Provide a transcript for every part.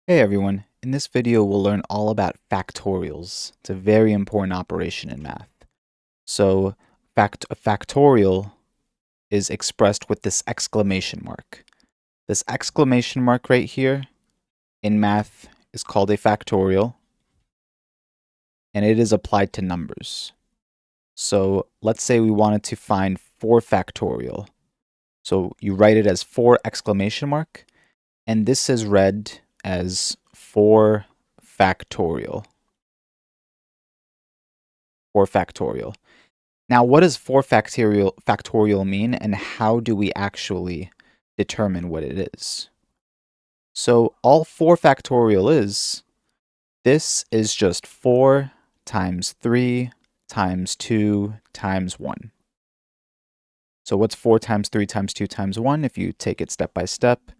Hey everyone, in this video we'll learn all about factorials. It's a very important operation in math. So a factorial is expressed with this exclamation mark. This exclamation mark right here in math is called a factorial, and it is applied to numbers. So let's say we wanted to find 4 factorial. So you write it as 4 exclamation mark, and this is read as 4 factorial. 4 factorial. Now, what does 4 factorial mean, and how do we actually determine what it is? So all 4 factorial is, this is just 4 times 3 times 2 times 1. So what's 4 times 3 times 2 times 1? If you take it step by step,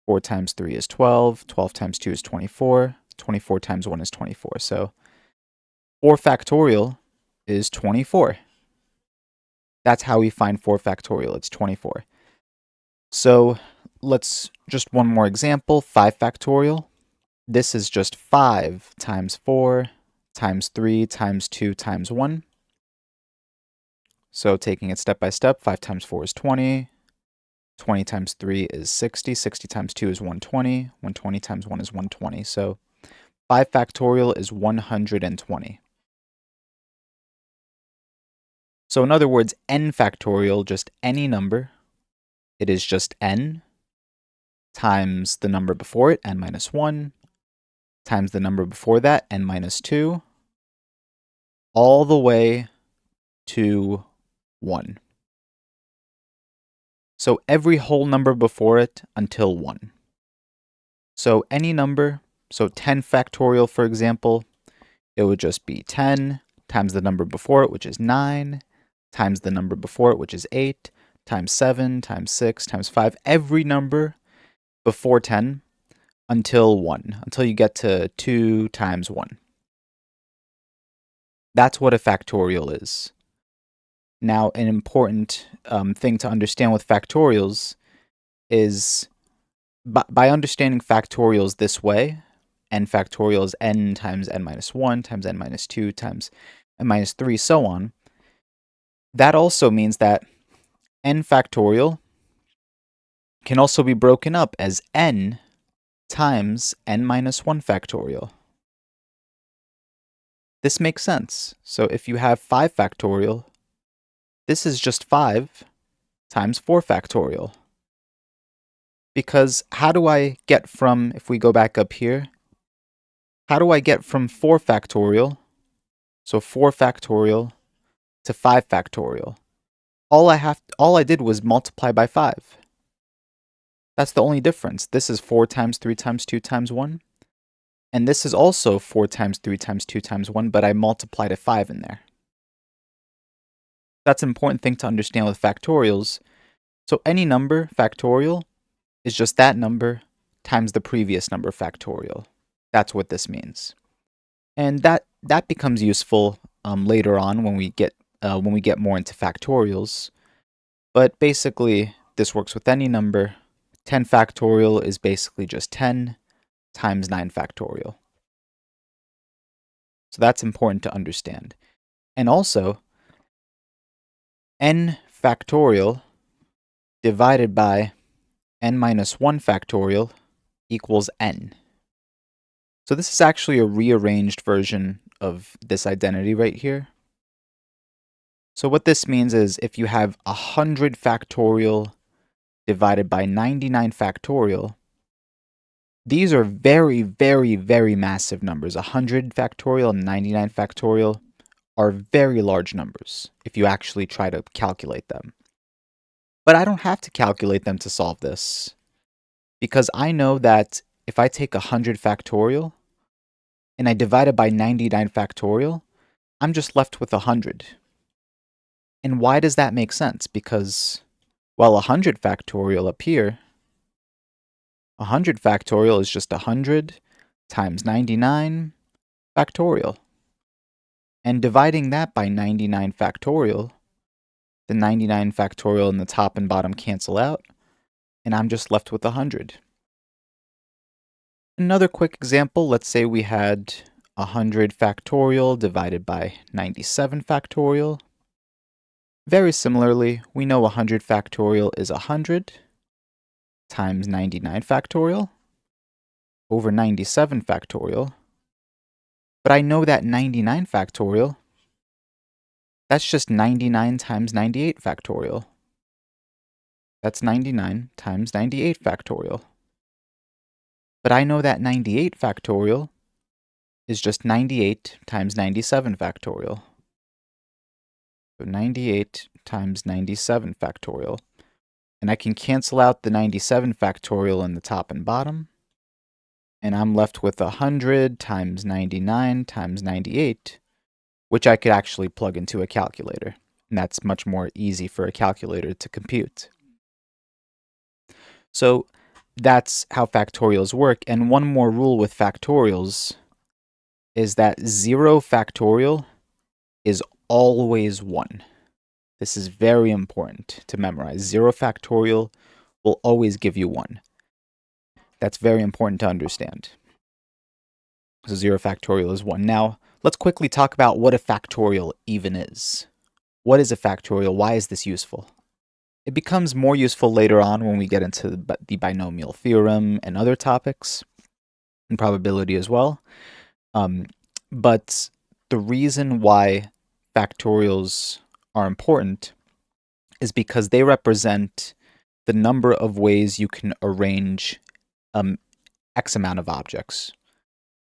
4 times 3 is 12, 12 times 2 is 24, 24 times 1 is 24. So 4 factorial is 24. That's how we find 4 factorial. It's 24. So let's just one more example, 5 factorial. This is just 5 times 4 times 3 times 2 times 1. So taking it step by step, 5 times 4 is 20. 20 times 3 is 60. 60 times 2 is 120. 120 times 1 is 120. So 5 factorial is 120. So in other words, n factorial, just any number, it is just n times the number before it, n minus 1, times the number before that, n minus 2, all the way to 1. So every whole number before it until 1. So any number, so 10 factorial, for example, it would just be 10 times the number before it, which is 9, times the number before it, which is 8, times 7, times 6, times 5, every number before 10 until 1, until you get to 2 times 1. That's what a factorial is. Now, an important thing to understand with factorials is by understanding factorials this way, n factorial is n times n minus 1 times n minus 2 times n minus 3, so on. That also means that n factorial can also be broken up as n times n minus 1 factorial. This makes sense. So if you have 5 factorial, this is just 5 times 4 factorial. Because how do I get from, if we go back up here, how do I get from 4 factorial, so 4 factorial, to 5 factorial? All I did was multiply by 5. That's the only difference. This is 4 times 3 times 2 times 1. And this is also 4 times 3 times 2 times 1, but I multiplied a 5 in there. That's an important thing to understand with factorials. So any number factorial is just that number times the previous number factorial. That's what this means. And that becomes useful later on when we get more into factorials. But basically, this works with any number. 10 factorial is basically just 10 times 9 factorial. So that's important to understand. And also, n factorial divided by n minus 1 factorial equals n. So this is actually a rearranged version of this identity right here. So what this means is if you have 100 factorial divided by 99 factorial, these are very, very, very massive numbers. 100 factorial and 99 factorial are very large numbers if you actually try to calculate them. But I don't have to calculate them to solve this, because I know that if I take 100 factorial and I divide it by 99 factorial, I'm just left with 100. And why does that make sense? Because, well, 100 factorial up here, 100 factorial is just 100 times 99 factorial. And dividing that by 99 factorial, the 99 factorial in the top and bottom cancel out, and I'm just left with 100. Another quick example, let's say we had 100 factorial divided by 97 factorial. Very similarly, we know 100 factorial is 100 times 99 factorial over 97 factorial. But I know that 99 factorial, that's just 99 times 98 factorial. That's 99 times 98 factorial. But I know that 98 factorial is just 98 times 97 factorial. So 98 times 97 factorial. And I can cancel out the 97 factorial in the top and bottom. And I'm left with 100 times 99 times 98, which I could actually plug into a calculator. And that's much more easy for a calculator to compute. So that's how factorials work. And one more rule with factorials is that 0 factorial is always 1. This is very important to memorize. 0 factorial will always give you 1. That's very important to understand. So 0 factorial is 1. Now, let's quickly talk about what a factorial even is. What is a factorial? Why is this useful? It becomes more useful later on when we get into the binomial theorem and other topics, and probability as well. But the reason why factorials are important is because they represent the number of ways you can arrange X amount of objects.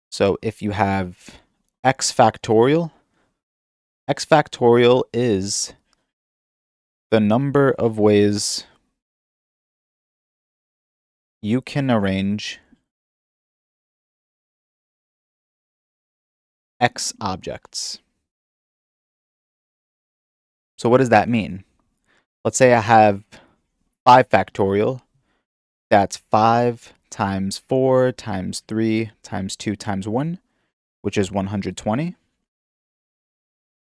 So if you have X factorial is the number of ways you can arrange X objects. So what does that mean? Let's say I have 5 factorial. That's 5 times 4 times 3 times 2 times 1, which is 120.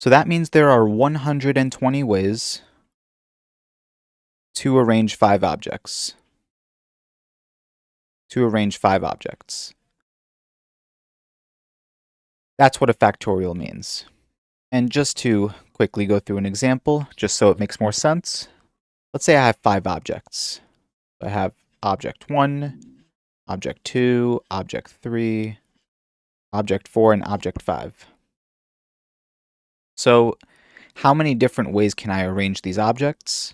So that means there are 120 ways to arrange 5 objects. That's what a factorial means. And just to quickly go through an example, just so it makes more sense, let's say I have 5 objects. I have object 1, object 2, object 3, object 4, and object 5. So how many different ways can I arrange these objects?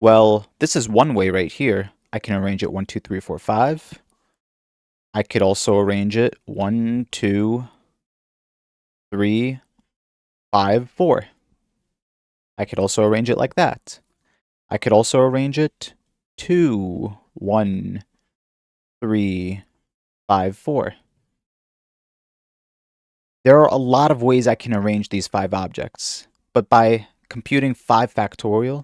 Well, this is one way right here. I can arrange it 1, 2, 3, 4, 5. I could also arrange it 1, 2, 3, 5, 4. I could also arrange it like that. I could also arrange it 2, 1, 3, 5, 4. There are a lot of ways I can arrange these 5 objects, but by computing 5 factorial,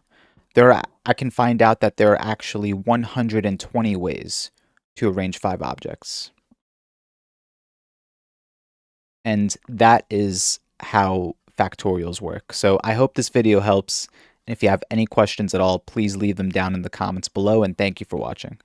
I can find out that there are actually 120 ways to arrange 5 objects. And that is how factorials work. So I hope this video helps. And if you have any questions at all, please leave them down in the comments below, and thank you for watching.